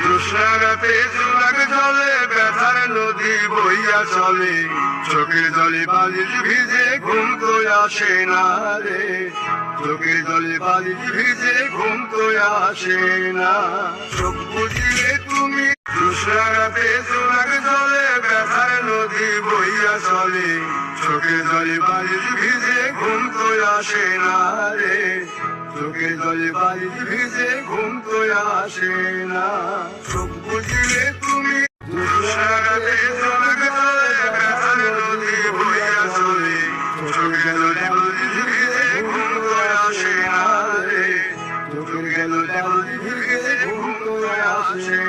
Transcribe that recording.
জোছনারাতে জোনাক জলে ব্যথার নদী বইয়া চলে, চোখের জলে বালিশ ভিজে ঘুম তো আসে না রে, চোখের জলে বালিশ ভিজে ঘুম তো আসে না। চোখ বুঝিয়ে তুমি জোছনারাতে জোনাক জলে ব্যথার নদী বইয়া চলে, চোখের জলে বালিশ ভিজে ঘুম তো আসে না রে, চোখের জলে বালিশ ভিজে ঘুম তো আসে না। চোখ বুঝিয়ে তুমি জোছনারাতে জোনাক জলে ব্যথার নদী বইয়া চলে, চোখের জলে বালিশ ভিজে ঘুম তো আসে না রে, চোখের জলে বালিশ ভিজে ঘুম তো আসে